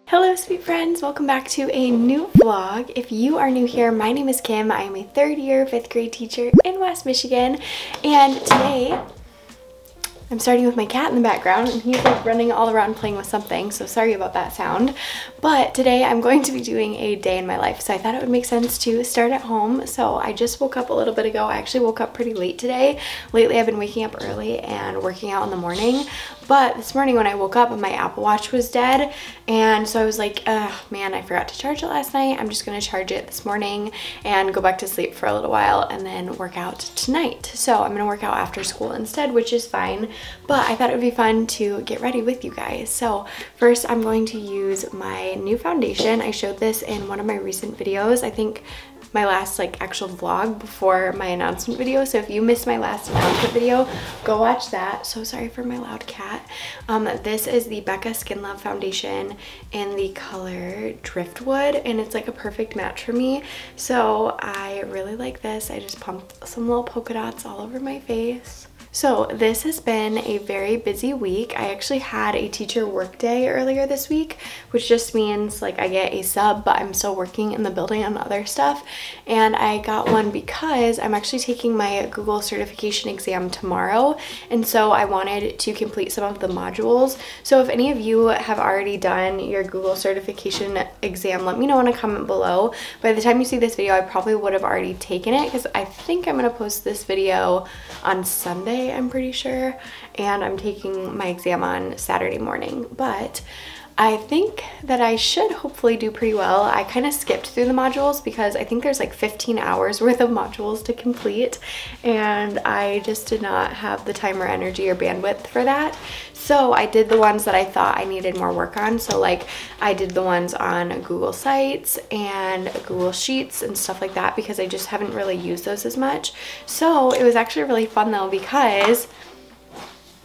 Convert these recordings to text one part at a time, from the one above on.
Hello sweet friends, welcome back to a new vlog. If you are new here, my name is Kim. I am a third year 5th grade teacher in West Michigan, and today I'm starting with my cat in the background, and he's like running all around playing with something, so sorry about that sound. But today I'm going to be doing a day in my life, so I thought it would make sense to start at home. So I just woke up a little bit ago. I actually woke up pretty late today. Lately I've been waking up early and working out in the morning, but this morning when I woke up my Apple Watch was dead, and so I was like, man, I forgot to charge it last night. I'm just gonna charge it this morning and go back to sleep for a little while and then work out tonight. So I'm gonna work out after school instead, which is fine, but I thought it would be fun to get ready with you guys. So first I'm going to use my new foundation. I showed this in one of my recent videos. I think my last like actual vlog before my announcement video, so if you missed my last announcement video, go watch that. So sorry for my loud cat. This is the Becca Skin Love foundation in the color Driftwood, and it's like a perfect match for me, so I really like this. I just pumped some little polka dots all over my face. So this has been a very busy week. I actually had a teacher work day earlier this week, which just means like I get a sub, but I'm still working in the building on other stuff. And I got one because I'm actually taking my Google certification exam tomorrow. And so I wanted to complete some of the modules. So if any of you have already done your Google certification exam, let me know in a comment below. By the time you see this video, I probably would have already taken it, because I think I'm gonna post this video on Sunday, I'm pretty sure, and I'm taking my exam on Saturday morning. But I think that I should hopefully do pretty well. I kind of skipped through the modules because I think there's like 15 hours worth of modules to complete, and I just did not have the time or energy or bandwidth for that. So I did the ones that I thought I needed more work on. So like I did the ones on Google Sites and Google Sheets and stuff like that, because I just haven't really used those as much. So it was actually really fun though, because,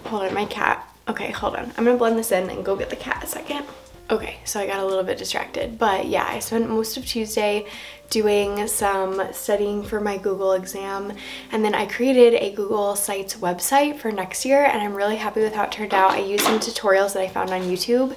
hold on, my cat. Okay, hold on. I'm gonna blend this in and go get the cat a second. Okay, so I got a little bit distracted, but yeah, I spent most of Tuesday doing some studying for my Google exam, and then I created a Google Sites website for next year, and I'm really happy with how it turned out. I used some tutorials that I found on YouTube,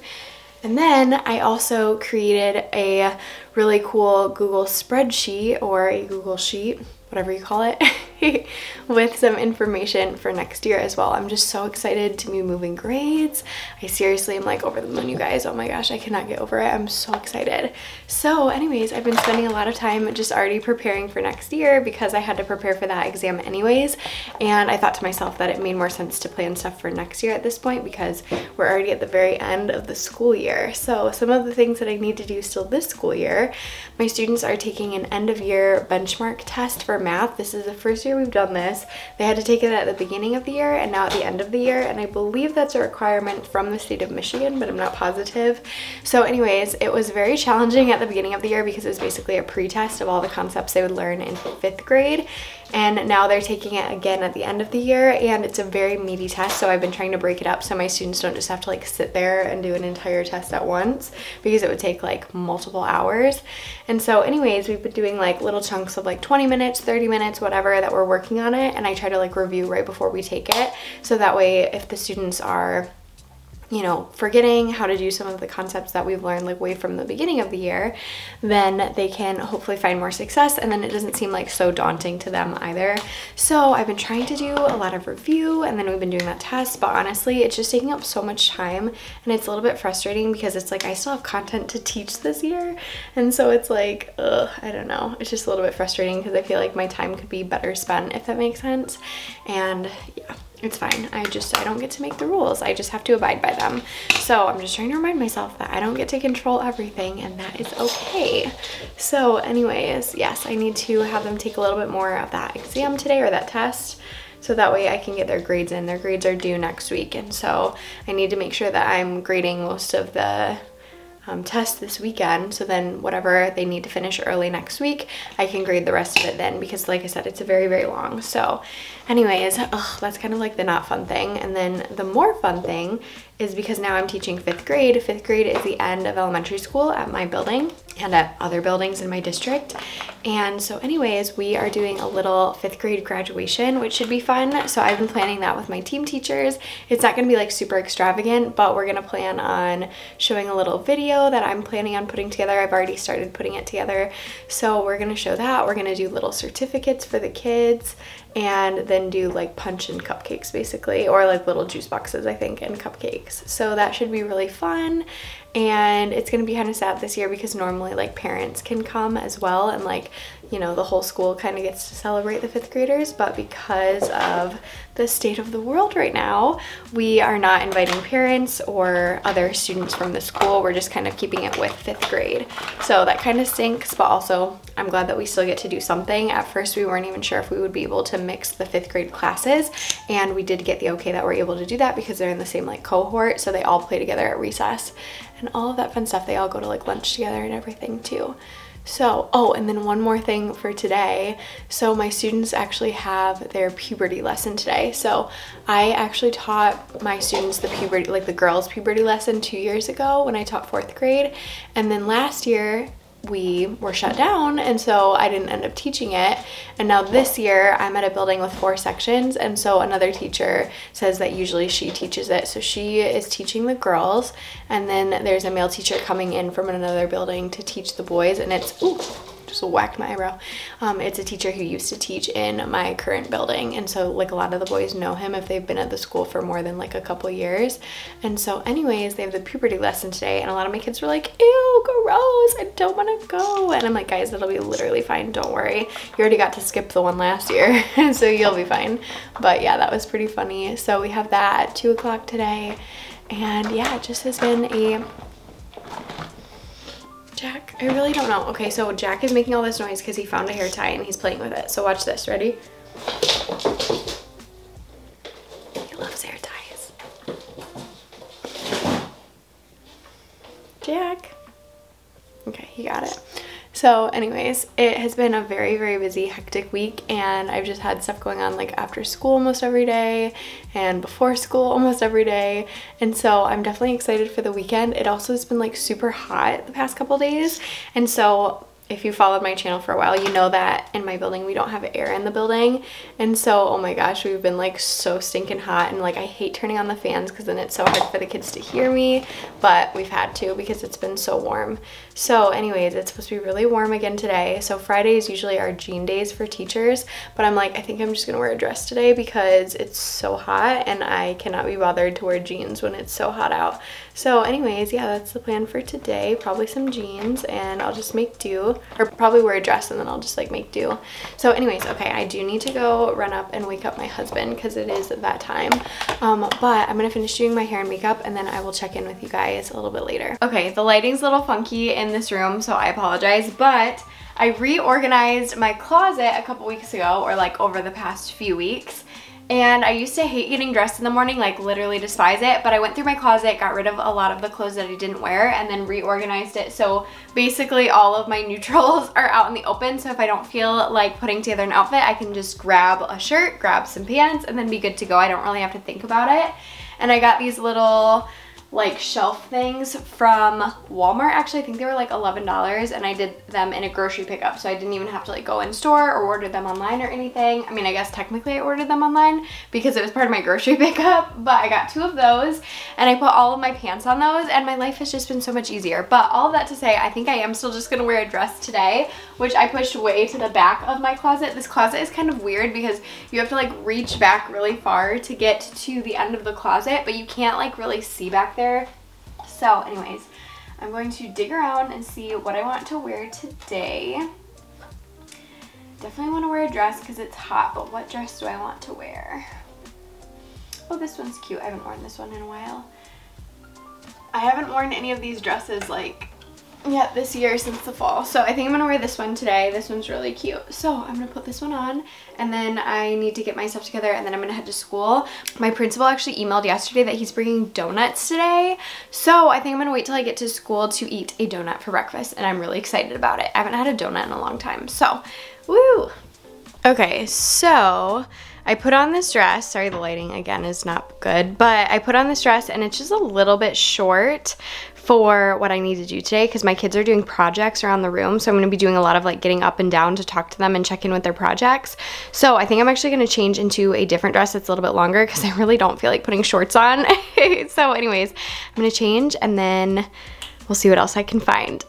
and then I also created a really cool Google spreadsheet, or a Google Sheet, whatever you call it, with some information for next year as well. I'm just so excited to be moving grades. I seriously am like over the moon, you guys. Oh my gosh, I cannot get over it. I'm so excited. So anyways, I've been spending a lot of time just already preparing for next year, because I had to prepare for that exam anyways, and I thought to myself that it made more sense to plan stuff for next year at this point, because we're already at the very end of the school year. So some of the things that I need to do still this school year, my students are taking an end of year benchmark test for math. This is the first year we've done this. They had to take it at the beginning of the year and now at the end of the year, and I believe that's a requirement from the state of Michigan, but I'm not positive. So anyways, it was very challenging at the beginning of the year, because it was basically a pre-test of all the concepts they would learn in 5th grade, and now they're taking it again at the end of the year, and it's a very meaty test. So I've been trying to break it up so my students don't just have to like sit there and do an entire test at once, because it would take like multiple hours. And so anyways, we've been doing like little chunks of like 20 minutes, 30 minutes, whatever, that we're working on it, and I try to like review right before we take it, so that way if the students are, you know, forgetting how to do some of the concepts that we've learned like way from the beginning of the year, then they can hopefully find more success, and then it doesn't seem like so daunting to them either. So I've been trying to do a lot of review, and then we've been doing that test, but honestly it's just taking up so much time, and it's a little bit frustrating, because it's like I still have content to teach this year, and so it's like, I don't know, it's just a little bit frustrating, because I feel like my time could be better spent, if that makes sense. And yeah, it's fine. I don't get to make the rules. I just have to abide by them. So I'm just trying to remind myself that I don't get to control everything, and that is okay. So anyways, yes, I need to have them take a little bit more of that exam today, or that test, so that way I can get their grades in. Their grades are due next week, and so I need to make sure that I'm grading most of the test this weekend, so then whatever they need to finish early next week, I can grade the rest of it then, because like I said, it's very, very long. So anyways, that's kind of like the not fun thing. And then the more fun thing is because now I'm teaching 5th grade. 5th grade is the end of elementary school at my building and at other buildings in my district. And so anyways, we are doing a little 5th grade graduation, which should be fun. So I've been planning that with my team teachers. It's not gonna be like super extravagant, but we're gonna plan on showing a little video that I'm planning on putting together. I've already started putting it together. So we're gonna show that. We're gonna do little certificates for the kids and then do like punch and cupcakes basically, or like little juice boxes, I think, and cupcakes. So that should be really fun. And it's gonna be kind of sad this year because normally like parents can come as well, and like, you know, the whole school kind of gets to celebrate the 5th graders, but because of the state of the world right now, we are not inviting parents or other students from the school. We're just kind of keeping it with 5th grade. So that kind of stinks, but also I'm glad that we still get to do something. At first we weren't even sure if we would be able to mix the 5th grade classes, and we did get the okay that we're able to do that because they're in the same like cohort, so they all play together at recess and all of that fun stuff. They all go to like lunch together and everything too. So, oh, and then one more thing for today. So my students actually have their puberty lesson today. So I actually taught my students the puberty, like the girls' puberty lesson 2 years ago when I taught 4th grade. And then last year we were shut down, and so I didn't end up teaching it. And now this year I'm at a building with 4 sections, and so another teacher says that usually she teaches it. So she is teaching the girls, and then there's a male teacher coming in from another building to teach the boys, and it's, ooh, just whacked my eyebrow. It's a teacher who used to teach in my current building, and so like a lot of the boys know him if they've been at the school for more than like a couple years. And so anyways, they have the puberty lesson today, and a lot of my kids were like, ew, gross, I don't want to go. And I'm like, guys, it'll be literally fine, don't worry. You already got to skip the one last year, so you'll be fine. But yeah, that was pretty funny. So we have that at 2 o'clock today, and yeah, it just has been a Jack, I really don't know. Okay, so Jack is making all this noise because he found a hair tie and he's playing with it. So watch this, ready? He loves hair ties. Jack. Okay, he got it. So anyways, it has been a very, very busy, hectic week, and I've just had stuff going on like after school almost every day and before school almost every day. And so I'm definitely excited for the weekend. It also has been like super hot the past couple days. And so if you followed my channel for a while, you know that in my building we don't have air in the building, and so oh my gosh, we've been like so stinking hot, and like I hate turning on the fans because then it's so hard for the kids to hear me, but we've had to because it's been so warm. So anyways, it's supposed to be really warm again today. So Fridays usually are jean days for teachers, but I'm like, I think I'm just gonna wear a dress today because it's so hot and I cannot be bothered to wear jeans when it's so hot out. So anyways, yeah, that's the plan for today. Probably some jeans, and I'll just make do, or probably wear a dress and then I'll just like make do. So anyways, okay, I do need to go run up and wake up my husband because it is that time. But I'm gonna finish doing my hair and makeup, and then I will check in with you guys a little bit later. Okay, the lighting's a little funky in this room, so I apologize, but I reorganized my closet a couple weeks ago, or like over the past few weeks. And I used to hate getting dressed in the morning, like literally despise it, but I went through my closet, got rid of a lot of the clothes that I didn't wear, and then reorganized it. So basically all of my neutrals are out in the open, so if I don't feel like putting together an outfit, I can just grab a shirt, grab some pants, and then be good to go. I don't really have to think about it. And I got these little like shelf things from Walmart. Actually, I think they were like $11, and I did them in a grocery pickup, so I didn't even have to like go in store or order them online or anything. I mean, I guess technically I ordered them online because it was part of my grocery pickup, but I got 2 of those, and I put all of my pants on those, and my life has just been so much easier. But all of that to say, I think I am still just gonna wear a dress today, which I pushed way to the back of my closet. This closet is kind of weird because you have to like reach back really far to get to the end of the closet, but you can't like really see back there. So anyways, I'm going to dig around and see what I want to wear today. Definitely want to wear a dress because it's hot, but what dress do I want to wear? Oh, this one's cute. I haven't worn this one in a while. I haven't worn any of these dresses like yet this year since the fall, so I think I'm gonna wear this one today. This one's really cute, so I'm gonna put this one on, and then I need to get my stuff together, and then I'm gonna head to school. My principal actually emailed yesterday that he's bringing donuts today, so I think I'm gonna wait till I get to school to eat a donut for breakfast, and I'm really excited about it. I haven't had a donut in a long time, so woo. Okay, so I put on this dress. Sorry, the lighting again is not good, but I put on this dress and it's just a little bit short for what I need to do today because my kids are doing projects around the room. So I'm going to be doing a lot of like getting up and down to talk to them and check in with their projects. So I think I'm actually going to change into a different dress that's a little bit longer because I really don't feel like putting shorts on. So anyways, I'm going to change and then we'll see what else I can find.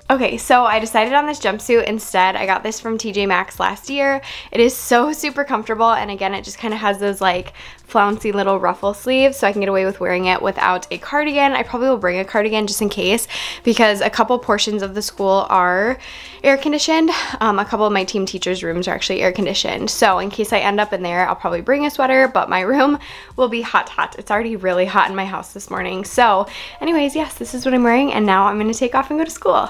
Okay, so I decided on this jumpsuit instead. I got this from TJ Maxx last year. It is so super comfortable, and again, it just kind of has those like flouncy little ruffle sleeves, so I can get away with wearing it without a cardigan. I probably will bring a cardigan just in case, because a couple portions of the school are air conditioned. A couple of my team teachers' rooms are actually air conditioned, so in case I end up in there, I'll probably bring a sweater, but my room will be hot. It's already really hot in my house this morning. So anyways, yes, this is what I'm wearing, and now I'm going to take off and go to school.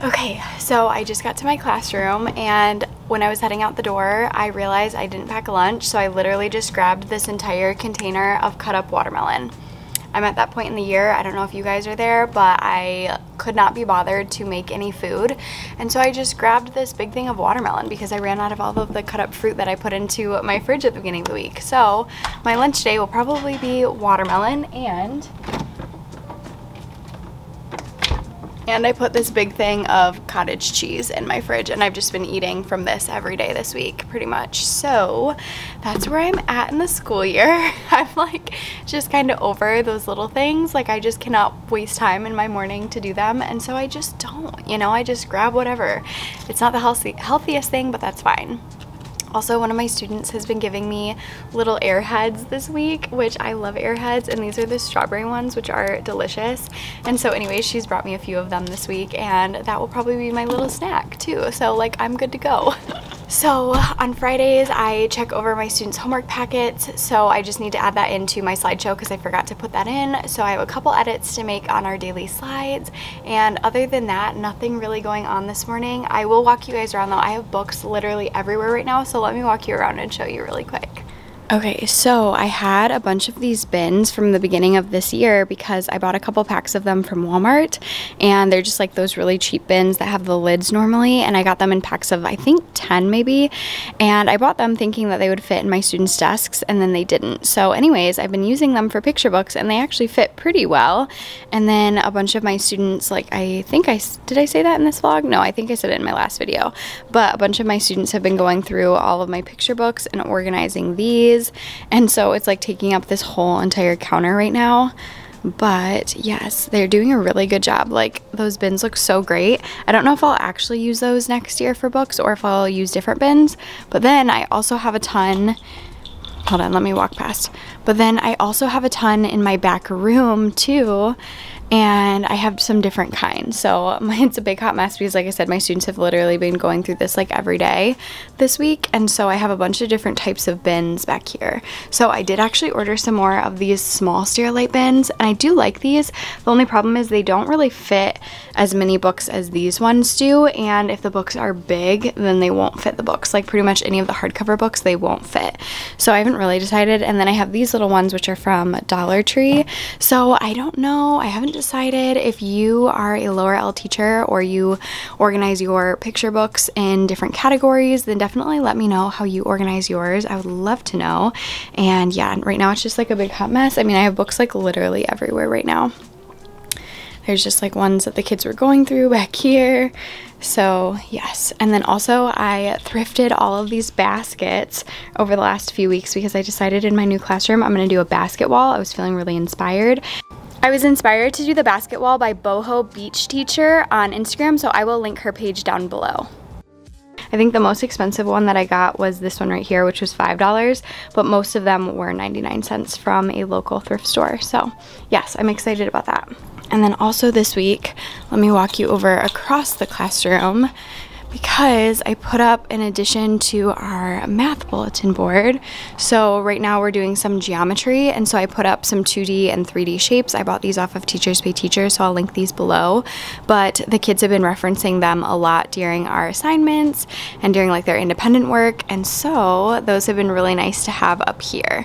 Okay, so I just got to my classroom, and when I was heading out the door, I realized I didn't pack a lunch, so I literally just grabbed this entire container of cut up watermelon. I'm at that point in the year, I don't know if you guys are there, but I could not be bothered to make any food, and so I just grabbed this big thing of watermelon because I ran out of all of the cut up fruit that I put into my fridge at the beginning of the week. So my lunch today will probably be watermelon, and I put this big thing of cottage cheese in my fridge, and I've just been eating from this every day this week pretty much. So that's where I'm at in the school year. I'm like just kind of over those little things. Like I just cannot waste time in my morning to do them, and so I just don't, you know, I just grab whatever. It's not the healthiest thing, but that's fine. Also, one of my students has been giving me little Airheads this week, which I love Airheads, and these are the strawberry ones, which are delicious. And so anyways, she's brought me a few of them this week, and that will probably be my little snack too. So like, I'm good to go. So on Fridays, I check over my students' homework packets, so I just need to add that into my slideshow because I forgot to put that in. So I have a couple edits to make on our daily slides, and other than that, nothing really going on this morning. I will walk you guys around though. I have books literally everywhere right now, so let me walk you around and show you really quick. Okay, so I had a bunch of these bins from the beginning of this year because I bought a couple packs of them from Walmart, and they're just like those really cheap bins that have the lids normally, and I got them in packs of I think 10 maybe, and I bought them thinking that they would fit in my students' desks, and then they didn't. So anyways, I've been using them for picture books, and they actually fit pretty well. And then a bunch of my students, like did I say that in this vlog? No, I think I said it in my last video, but a bunch of my students have been going through all of my picture books and organizing these. And so it's like taking up this whole entire counter right now. But yes, they're doing a really good job. Like those bins look so great. I don't know if I'll actually use those next year for books or if I'll use different bins. But then I also have a ton, hold on, let me walk past. But then I also have a ton in my back room too. And I have some different kinds. So it's a big hot mess because like I said, my students have literally been going through this like every day this week. And so I have a bunch of different types of bins back here. So I did actually order some more of these small Sterilite bins, and I do like these. The only problem is they don't really fit as many books as these ones do. And if the books are big, then they won't fit the books. Like pretty much any of the hardcover books, they won't fit. So I haven't really decided. And then I have these little ones, which are from Dollar Tree. So I don't know. I haven't decided. If you are a lower L teacher or you organize your picture books in different categories, then definitely let me know how you organize yours. I would love to know. And yeah, right now it's just like a big hot mess. I mean, I have books like literally everywhere right now. There's just like ones that the kids were going through back here. So yes, and then also I thrifted all of these baskets over the last few weeks because I decided in my new classroom I'm going to do a basket wall. I was feeling really inspired. I was inspired to do the basket wall by Boho Beach Teacher on Instagram, so I will link her page down below. I think the most expensive one that I got was this one right here, which was $5, but most of them were 99 cents from a local thrift store. So yes, I'm excited about that. And then also this week, let me walk you over across the classroom because I put up an addition to our math bulletin board. So right now we're doing some geometry, and so I put up some 2D and 3D shapes. I bought these off of Teachers Pay Teachers, so I'll link these below. But the kids have been referencing them a lot during our assignments and during like their independent work, and so those have been really nice to have up here.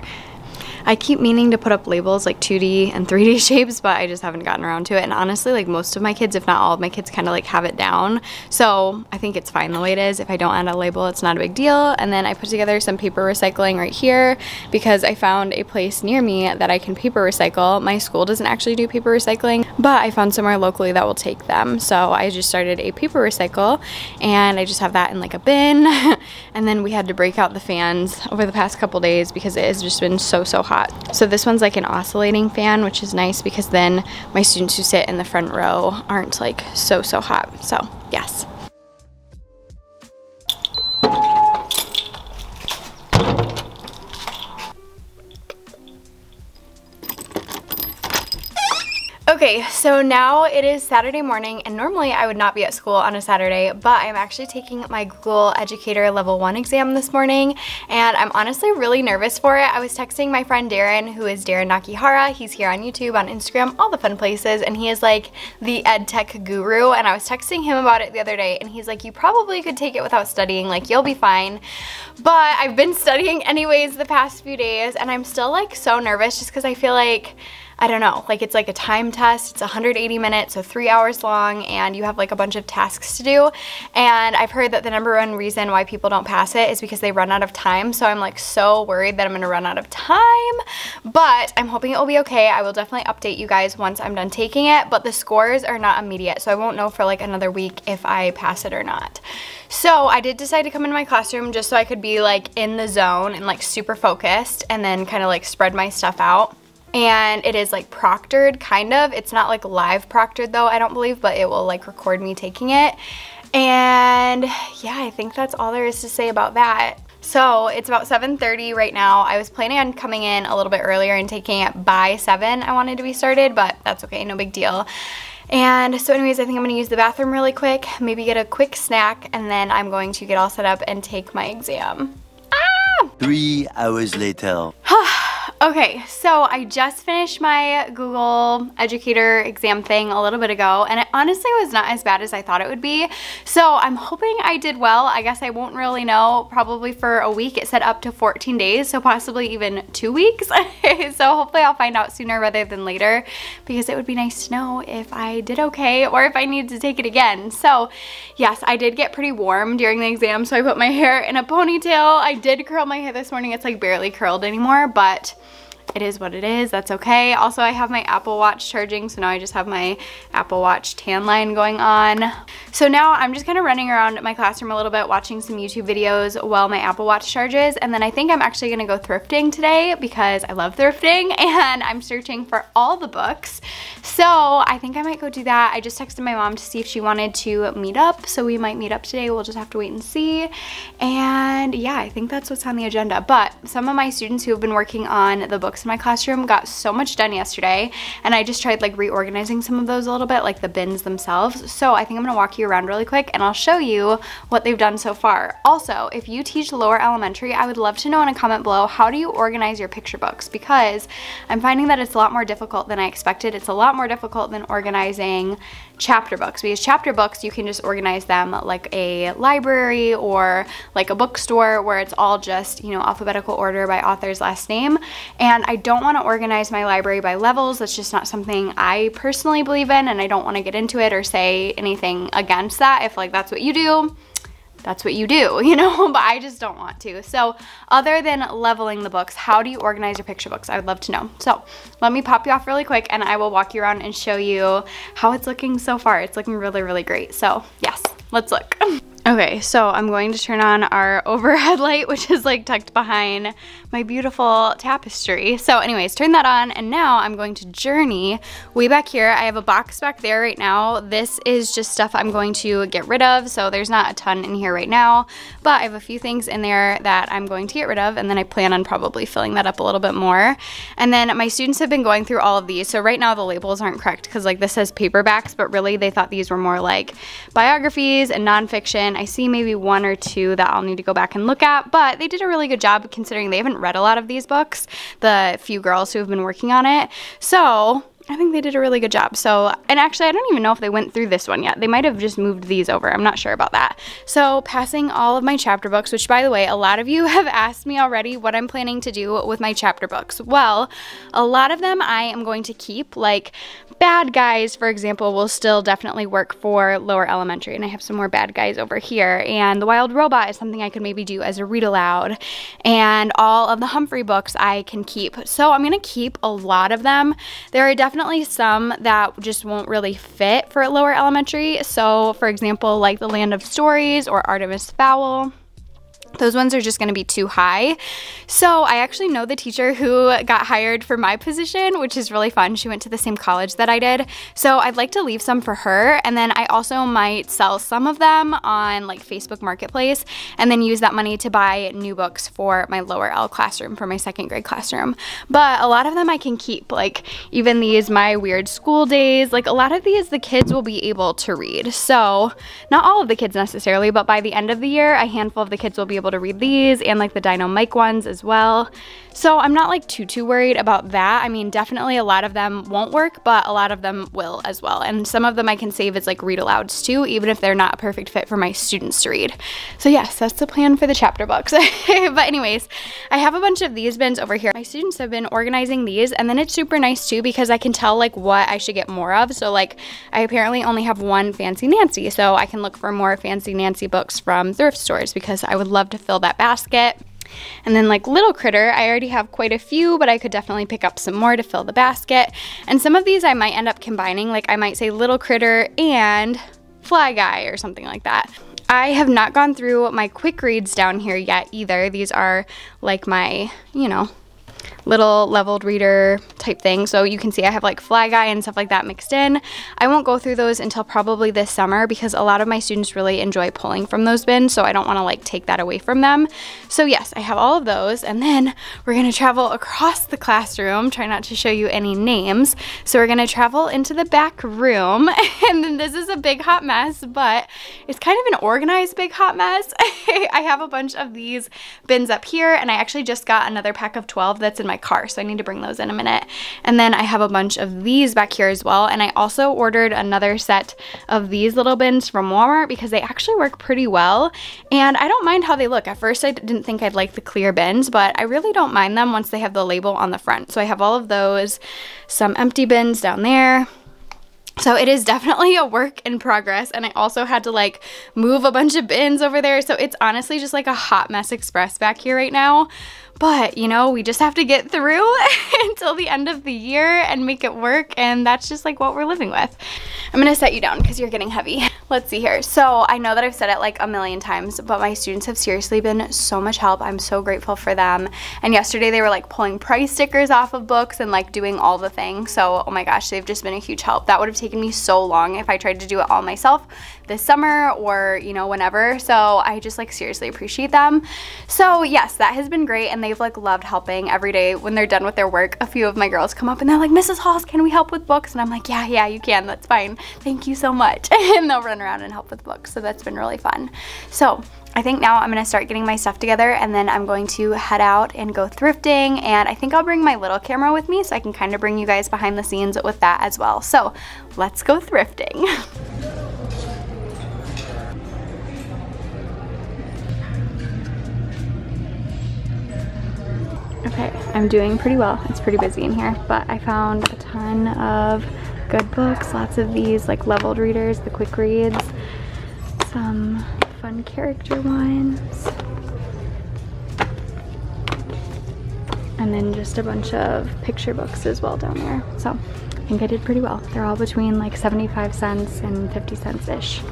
I keep meaning to put up labels like 2D and 3D shapes, but I just haven't gotten around to it. And honestly, like most of my kids, if not all of my kids, kind of like have it down. So I think it's fine the way it is. If I don't add a label, it's not a big deal. And then I put together some paper recycling right here because I found a place near me that I can paper recycle. My school doesn't actually do paper recycling, but I found somewhere locally that will take them. So I just started a paper recycle and I just have that in like a bin. And then we had to break out the fans over the past couple days because it has just been so hot. So this one's like an oscillating fan, which is nice because then my students who sit in the front row aren't like so hot. So yes. Okay, so now it is Saturday morning, and normally I would not be at school on a Saturday, but I'm actually taking my Google Educator Level 1 exam this morning, and I'm honestly really nervous for it. I was texting my friend Darin, who is Darin Nakihara. He's here on YouTube, on Instagram, all the fun places, and he is like the ed tech guru, and I was texting him about it the other day, and he's like, you probably could take it without studying, like you'll be fine. But I've been studying anyways the past few days, and I'm still like so nervous just because I feel like, I don't know, like it's like a time test. It's 180 minutes, so 3 hours long, and you have like a bunch of tasks to do. And I've heard that the #1 reason why people don't pass it is because they run out of time. So I'm like so worried that I'm gonna run out of time, but I'm hoping it will be okay. I will definitely update you guys once I'm done taking it, but the scores are not immediate, so I won't know for like another week if I pass it or not. So I did decide to come into my classroom just so I could be like in the zone and like super focused and then kind of like spread my stuff out. And it is like proctored, kind of. It's not like live proctored though, I don't believe, but it will like record me taking it. And yeah, I think that's all there is to say about that. So it's about 7:30 right now. I was planning on coming in a little bit earlier and taking it by 7. I wanted to be started, but that's okay, no big deal. And so anyways, I think I'm gonna use the bathroom really quick, maybe get a quick snack, and then I'm going to get all set up and take my exam. 3 hours later. Okay, so I just finished my Google Educator exam thing a little bit ago, and it honestly was not as bad as I thought it would be. So I'm hoping I did well. I guess I won't really know probably for a week. It said up to 14 days, so possibly even 2 weeks. So hopefully I'll find out sooner rather than later, because it would be nice to know if I did okay or if I need to take it again. So yes, I did get pretty warm during the exam, so I put my hair in a ponytail. I did curl my hair this morning. It's like barely curled anymore, but it is what it is. That's okay. Also, I have my Apple Watch charging, so now I just have my Apple Watch tan line going on. So now I'm just kind of running around my classroom a little bit, watching some YouTube videos while my Apple Watch charges, and then I think I'm actually going to go thrifting today because I love thrifting, and I'm searching for all the books. So I think I might go do that. I just texted my mom to see if she wanted to meet up, so we might meet up today. We'll just have to wait and see. And yeah, I think that's what's on the agenda. But some of my students who have been working on the books in my classroom got so much done yesterday, and I just tried like reorganizing some of those a little bit, like the bins themselves. So I think I'm gonna walk you around really quick and I'll show you what they've done so far. Also, if you teach lower elementary, I would love to know in a comment below, how do you organize your picture books? Because I'm finding that it's a lot more difficult than I expected. It's a lot more difficult than organizing chapter books, because chapter books you can just organize them like a library or like a bookstore where it's all just, you know, alphabetical order by author's last name. And I don't want to organize my library by levels. That's just not something I personally believe in, and I don't want to get into it or say anything against that. If like that's what you do, that's what you do, you know, but I just don't want to. So other than leveling the books, how do you organize your picture books? I would love to know. So let me pop you off really quick and I will walk you around and show you how it's looking so far. It's looking really, really great. So yes, let's look. Okay, so I'm going to turn on our overhead light, which is like tucked behind my beautiful tapestry. So anyways, turn that on, and now I'm going to journey way back here. I have a box back there right now. This is just stuff I'm going to get rid of, so there's not a ton in here right now, but I have a few things in there that I'm going to get rid of, and then I plan on probably filling that up a little bit more. And then my students have been going through all of these. So right now the labels aren't correct because like this says paperbacks, but really they thought these were more like biographies and nonfiction. I see maybe 1 or 2 that I'll need to go back and look at, but they did a really good job considering they haven't read a lot of these books, the few girls who have been working on it. So I think they did a really good job. So, and actually I don't even know if they went through this one yet. They might have just moved these over. I'm not sure about that. So passing all of my chapter books, which by the way, a lot of you have asked me already what I'm planning to do with my chapter books. Well, a lot of them I am going to keep, like Bad Guys, for example, will still definitely work for lower elementary. And I have some more Bad Guys over here. And The Wild Robot is something I could maybe do as a read aloud. And all of the Humphrey books I can keep. So I'm going to keep a lot of them. There are definitely some that just won't really fit for lower elementary. So for example, like The Land of Stories or Artemis Fowl. Those ones are just going to be too high. So I actually know the teacher who got hired for my position, which is really fun. She went to the same college that I did. So I'd like to leave some for her. And then I also might sell some of them on like Facebook Marketplace and then use that money to buy new books for my lower L classroom, for my 2nd grade classroom. But a lot of them I can keep, like even these My Weird School Days, like a lot of these the kids will be able to read. So not all of the kids necessarily, but by the end of the year, a handful of the kids will be able to read these and like the Dino Mike ones as well. So I'm not like too worried about that. I mean, definitely a lot of them won't work, but a lot of them will as well. And some of them I can save as like read alouds too, even if they're not a perfect fit for my students to read. So yes, that's the plan for the chapter books. But anyways, I have a bunch of these bins over here. My students have been organizing these, and then it's super nice too because I can tell like what I should get more of. So like I apparently only have one Fancy Nancy, so I can look for more Fancy Nancy books from thrift stores because I would love to fill that basket. And then like Little Critter, I already have quite a few, but I could definitely pick up some more to fill the basket. And some of these I might end up combining, like I might say Little Critter and Fly Guy or something like that. I have not gone through my quick reads down here yet either. These are like my, you know, little leveled reader type thing. So you can see I have like Fly Guy and stuff like that mixed in. I won't go through those until probably this summer because a lot of my students really enjoy pulling from those bins, so I don't want to like take that away from them. So yes, I have all of those, and then we're going to travel across the classroom. Try not to show you any names. So we're going to travel into the back room, and then this is a big hot mess, but it's kind of an organized big hot mess. I have a bunch of these bins up here, and I actually just got another pack of 12 that's in my car, so I need to bring those in a minute. And then I have a bunch of these back here as well, and I also ordered another set of these little bins from Walmart because they actually work pretty well, and I don't mind how they look. At first I didn't think I'd like the clear bins, but I really don't mind them once they have the label on the front. So I have all of those, some empty bins down there. So it is definitely a work in progress, and I also had to like move a bunch of bins over there. So it's honestly just like a hot mess express back here right now. But, you know, we just have to get through until the end of the year and make it work, and that's just like what we're living with. I'm gonna set you down because you're getting heavy. Let's see here. So I know that I've said it like a million times, but my students have seriously been so much help. I'm so grateful for them. And yesterday they were like pulling price stickers off of books and like doing all the things. So, oh my gosh, they've just been a huge help. That would have taken me so long if I tried to do it all myself this summer or, you know, whenever. So I just like seriously appreciate them. So yes, that has been great, and they've like loved helping every day. When they're done with their work, a few of my girls come up and they're like, Mrs. Halls, can we help with books? And I'm like, yeah, you can, that's fine. Thank you so much. And they'll run around and help with books. So that's been really fun. So I think now I'm gonna start getting my stuff together, and then I'm going to head out and go thrifting, and I think I'll bring my little camera with me so I can kind of bring you guys behind the scenes with that as well. So let's go thrifting. Okay, I'm doing pretty well. It's pretty busy in here, but I found a ton of good books, lots of these like leveled readers, the quick reads, some fun character ones, and then just a bunch of picture books as well down there. So I think I did pretty well. They're all between like 75 cents and 50 cents-ish.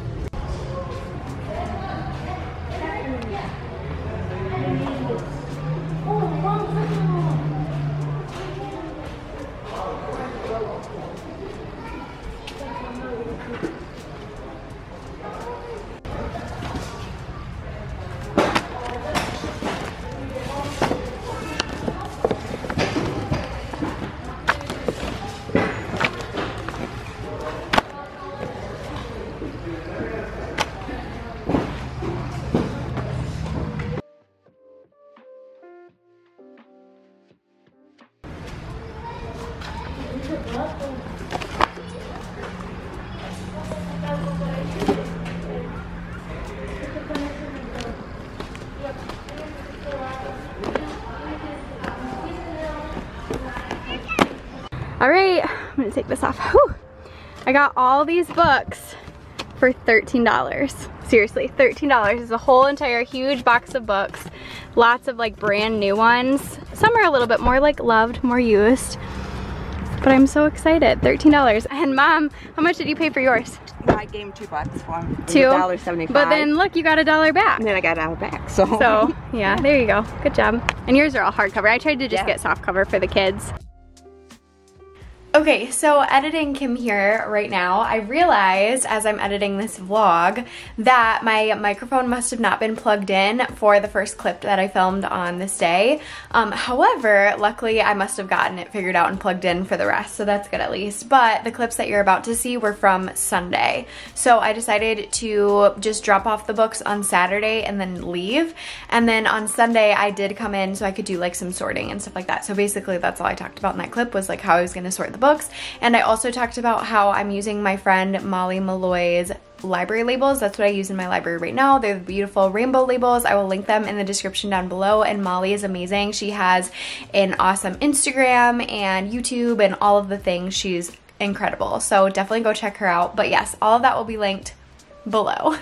All right, I'm gonna take this off. Whew. I got all these books for $13. Seriously, $13 is a whole entire huge box of books. Lots of like brand new ones. Some are a little bit more like loved, more used. But I'm so excited, $13. And Mom, how much did you pay for yours? I gave him $2 for him. $2.75. But then look, you got $1 back. And then I got $1 back, so. So, yeah, there you go. Good job. And yours are all hardcover. I tried to just get soft cover for the kids. Okay, so editing Kim here right now, I realized as I'm editing this vlog that my microphone must have not been plugged in for the first clip that I filmed on this day. However, luckily I must have gotten it figured out and plugged in for the rest, so that's good at least. But the clips that you're about to see were from Sunday. So I decided to just drop off the books on Saturday and then leave. And then on Sunday I did come in so I could do like some sorting and stuff like that. So basically that's all I talked about in that clip, was like how I was gonna sort the books. And I also talked about how I'm using my friend Molly Malloy's library labels. That's what I use in my library right now. They're the beautiful rainbow labels. I will link them in the description down below. And Molly is amazing. She has an awesome Instagram and YouTube and all of the things. She's incredible. So definitely go check her out. But yes, all of that will be linked below.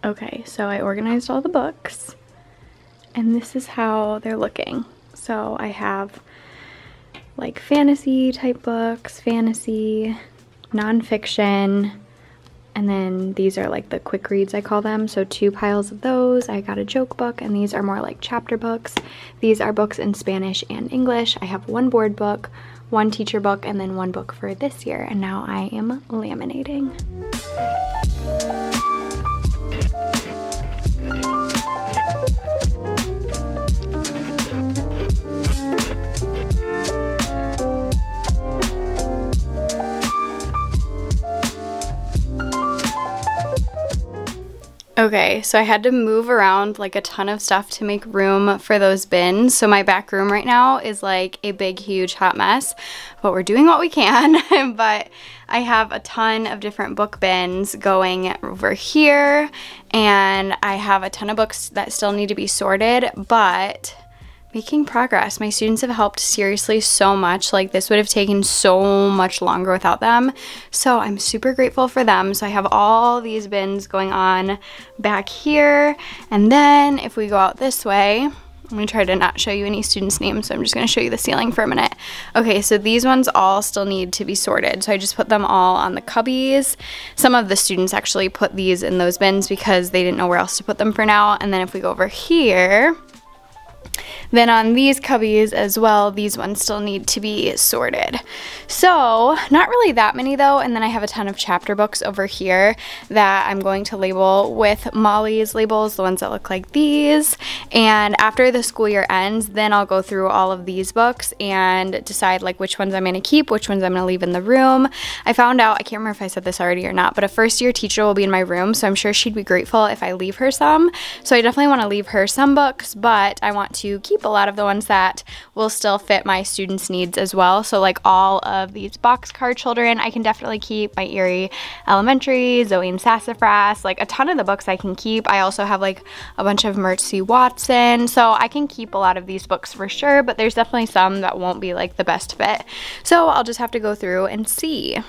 Okay, so I organized all the books and this is how they're looking. So I have like fantasy type books, fantasy, nonfiction, and then these are like the quick reads I call them. So 2 piles of those. I got a joke book, and these are more like chapter books. These are books in Spanish and English. I have 1 board book, 1 teacher book, and then 1 book for this year. And now I am laminating. Okay, so I had to move around like a ton of stuff to make room for those bins. So my back room right now is like a big, huge hot mess, but we're doing what we can. But I have a ton of different book bins going over here, and I have a ton of books that still need to be sorted, but making progress. My students have helped seriously so much. Like, this would have taken so much longer without them. So I'm super grateful for them. So I have all these bins going on back here. And then if we go out this way, I'm gonna try to not show you any students' names, so I'm just gonna show you the ceiling for a minute. Okay, so these ones all still need to be sorted. So I just put them all on the cubbies. Some of the students actually put these in those bins because they didn't know where else to put them for now. And then if we go over here, then on these cubbies as well, these ones still need to be sorted. So not really that many though. And then I have a ton of chapter books over here that I'm going to label with Molly's labels, the ones that look like these. And after the school year ends, then I'll go through all of these books and decide like which ones I'm going to keep, which ones I'm going to leave in the room. I found out, I can't remember if I said this already or not, but a first year teacher will be in my room, so I'm sure she'd be grateful if I leave her some. So I definitely want to leave her some books, but I want to keep a lot of the ones that will still fit my students' needs as well. So like all of these boxcar children I can definitely keep, my Erie Elementary, Zoe and Sassafras, like a ton of the books I can keep. I also have like a bunch of Mercy Watson, so I can keep a lot of these books for sure, but there's definitely some that won't be like the best fit. So I'll just have to go through and see.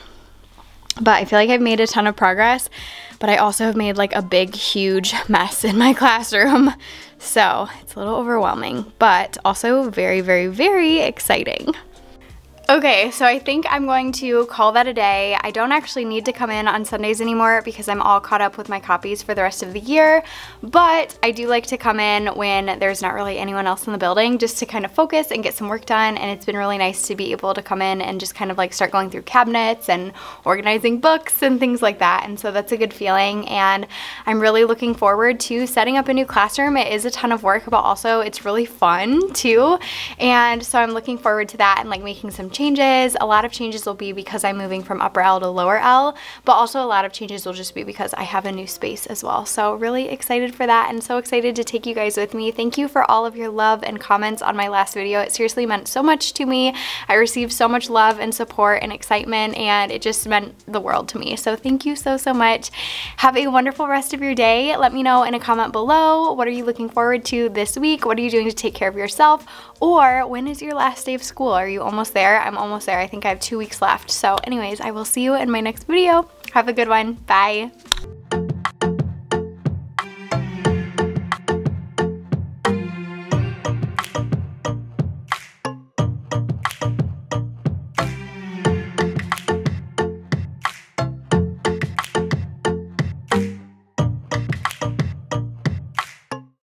But I feel like I've made a ton of progress, but I also have made like a big, huge mess in my classroom. So it's a little overwhelming, but also very, very, very exciting. Okay, so I think I'm going to call that a day. I don't actually need to come in on Sundays anymore because I'm all caught up with my copies for the rest of the year, but I do like to come in when there's not really anyone else in the building just to kind of focus and get some work done, and it's been really nice to be able to come in and just kind of like start going through cabinets and organizing books and things like that, and so that's a good feeling, and I'm really looking forward to setting up a new classroom. It is a ton of work, but also it's really fun too, and so I'm looking forward to that and like making some changes. A lot of changes will be because I'm moving from upper L to lower L, but also a lot of changes will just be because I have a new space as well. So really excited for that and so excited to take you guys with me. Thank you for all of your love and comments on my last video. It seriously meant so much to me. I received so much love and support and excitement, and it just meant the world to me. So thank you so much. Have a wonderful rest of your day. Let me know in a comment below, what are you looking forward to this week? What are you doing to take care of yourself? Or when is your last day of school? Are you almost there? I'm almost there. I think I have 2 weeks left. So anyways, I will see you in my next video. Have a good one. Bye.